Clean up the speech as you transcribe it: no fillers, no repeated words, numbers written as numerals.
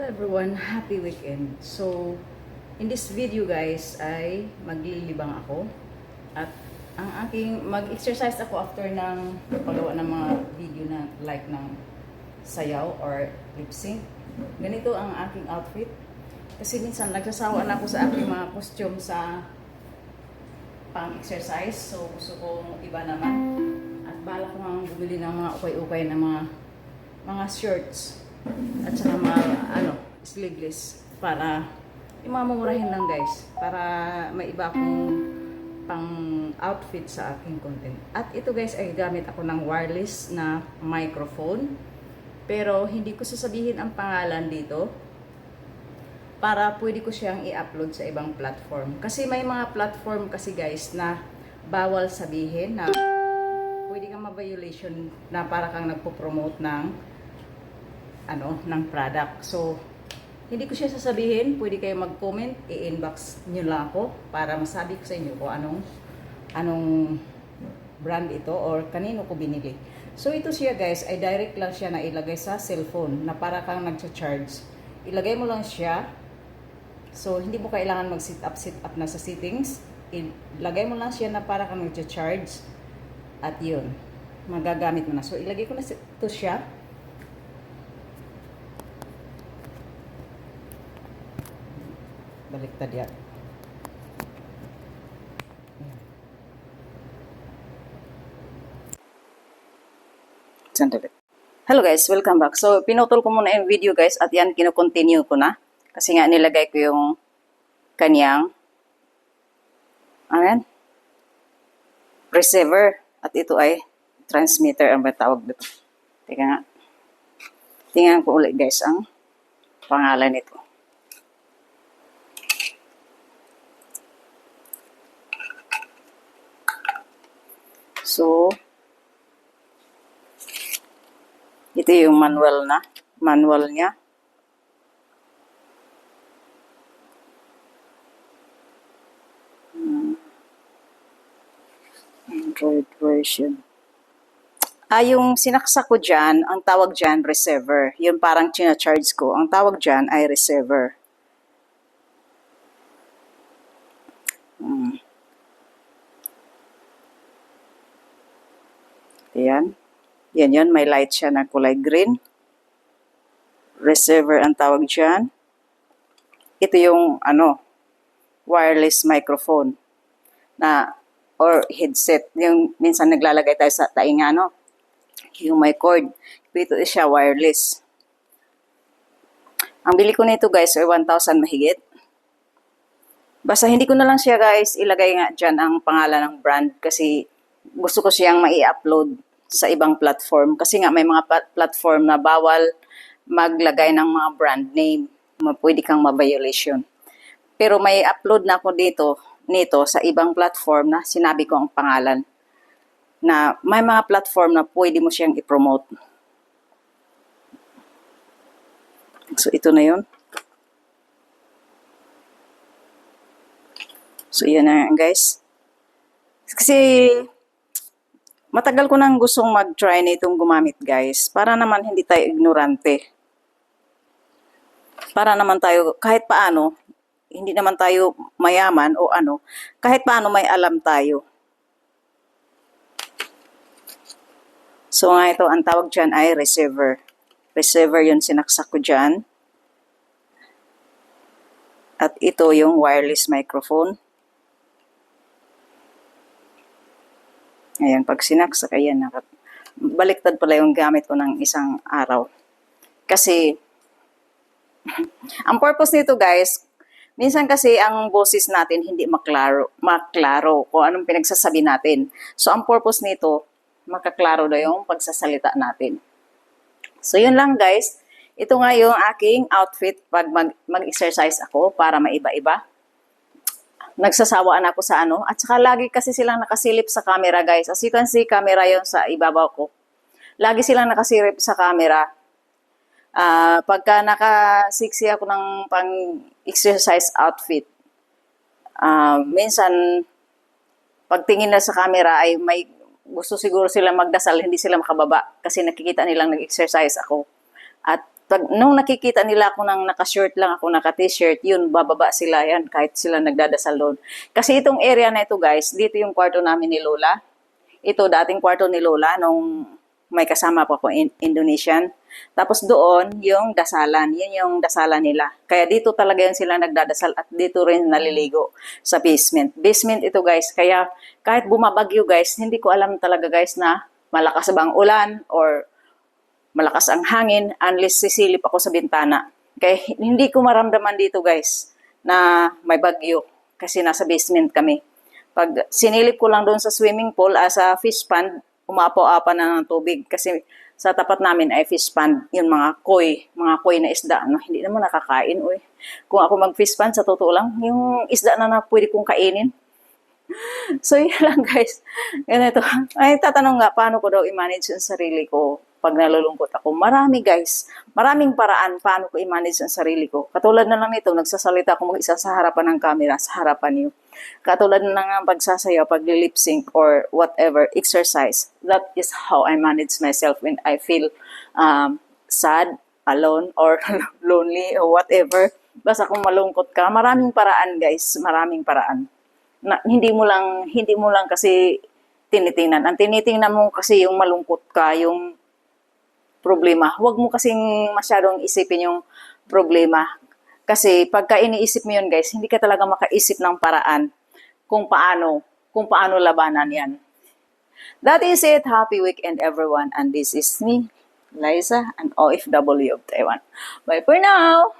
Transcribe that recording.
everyone, happy weekend. So, in this video guys ay maglilibang ako at ang aking mag-exercise ako after ng paggawa ng mga video na like ng sayaw or lip sync. Ganito ang aking outfit kasi minsan nagsasawa na ako sa aking mga costume sa pang-exercise, so gusto kong iba naman at bala ko nga bumili ng mga ukay-ukay na mga shirts at saka mga sleeveless para imamumurahin lang guys para may iba akong pang outfit sa aking content. At ito guys ay gamit ako ng wireless na microphone, pero hindi ko sasabihin ang pangalan dito para pwede ko siyang i-upload sa ibang platform. Kasi may mga platform kasi guys na bawal sabihin na pwede kang ma-violation na para kang nagpo-promote ng ng product. So, hindi ko siya sasabihin. Pwede kayo mag-comment, i-inbox nyo lang ako para masabi ko sa inyo kung anong brand ito or kanino ko binili. So, ito siya guys, ay direct lang siya na ilagay sa cellphone na para kang nagcha-charge. Ilagay mo lang siya. So, hindi mo kailangan mag-sit up na sa settings. Ilagay mo lang siya na para kang nagcha-charge. At yun, magagamit mo na. So, ilagay ko na ito siya. Baliktad yan. Sandali. Hello guys, welcome back. So, pinutol ko muna yung video guys at yan, kino-continue ko na. Kasi nga nilagay ko yung kanyang receiver. At ito ay transmitter ang tawag dito. Teka nga. Tingnan ko ulit guys ang pangalan nito. So, ito yung manual niya. Android version. Yung sinaksak ko dyan, ang tawag dyan, receiver. Yung parang china-charge ko. Ang tawag dyan ay receiver. Ayan. Yan yun. May light siya na kulay green. Receiver ang tawag dyan. Ito yung, wireless microphone na, or headset. Yung minsan naglalagay tayo sa tainga, yung may cord. Ito siya wireless. Ang bili ko nito guys ay 1,000 mahigit. Basta hindi ko na lang siya guys ilagay nga dyan ang pangalan ng brand kasi gusto ko siyang mai-upload sa ibang platform. Kasi nga may mga platform na bawal maglagay ng mga brand name. Pwede kang ma-violation. Pero may upload na ako nito sa ibang platform na sinabi ko ang pangalan. Na may mga platform na pwede mo siyang i-promote. So ito na yun. So yan na guys. Kasi matagal ko nang gustong mag-try na itong gumamit guys. Para naman hindi tayo ignorante. Para naman tayo kahit paano, hindi naman tayo mayaman o kahit paano may alam tayo. So nga ito, ang tawag dyan ay receiver. Receiver yun sinaksak ko dyan. At ito yung wireless microphone. Ayan, pag sinaksak, ayan, baliktad pala yung gamit ko ng isang araw. Kasi, ang purpose nito guys, minsan kasi ang boses natin hindi maklaro kung anong pinagsasabi natin. So, ang purpose nito, makaklaro na yung pagsasalita natin. So, yun lang guys. Ito nga yung aking outfit pag mag-exercise ako para maiba-iba. Nagsasawaan ako sa at saka lagi kasi silang nakasilip sa camera guys. As you can see, camera yon sa ibabaw ko. Lagi silang nakasilip sa camera. Pagka naka-sexy ako ng pang-exercise outfit, minsan, pagtingin na sa camera ay may gusto siguro sila magdasal, hindi sila makababa kasi nakikita nilang nag-exercise ako. At Nung nakikita nila ako nang naka-shirt lang ako, naka-t-shirt, yun, bababa sila yan kahit sila nagdadasal doon. Kasi itong area na ito guys, dito yung kwarto namin ni Lola. Ito dating kwarto ni Lola nung may kasama pa ako Indonesian. Tapos doon, yung dasalan, yun yung dasalan nila. Kaya dito talaga yan sila nagdadasal at dito rin naliligo sa basement. Basement ito guys, kaya kahit bumabagyo guys, hindi ko alam talaga guys na malakas bang ulan or malakas ang hangin unless sisilip ako sa bintana. Kaya hindi ko maramdaman dito guys na may bagyo kasi nasa basement kami. Pag sinilip ko lang doon sa swimming pool, sa fish pond, umapaw-apa na ng tubig kasi sa tapat namin ay fish pond, yung mga koi na isda, no? Hindi naman nakakain, uy. Kung ako mag-fish pond, sa totoo lang, yung isda na pwede kong kainin. So, yun lang guys. Ganito. Ay, tatanong nga, paano ko daw i-manage yung sarili ko pag nalulungkot ako? Marami guys. Maraming paraan paano ko i-manage yung sarili ko. Katulad na lang nito, nagsasalita ako mag-isa sa harapan ng camera, sa harapan niyo. Katulad na lang ang pagsasayaw, pag-lip sync or whatever, exercise. That is how I manage myself when I feel sad, alone, or lonely, or whatever. Basta kung malungkot ka, maraming paraan guys, maraming paraan. Na, hindi mo lang kasi tinitingnan. Ang tinitingnan mo kasi yung malungkot ka, yung problema. Huwag mo kasing masyadong isipin yung problema. Kasi pagka iniisip mo yun guys, hindi ka talaga makaisip ng paraan kung paano labanan yan. That is it. Happy weekend everyone. And this is me, Liza, an OFW of Taiwan. Bye for now!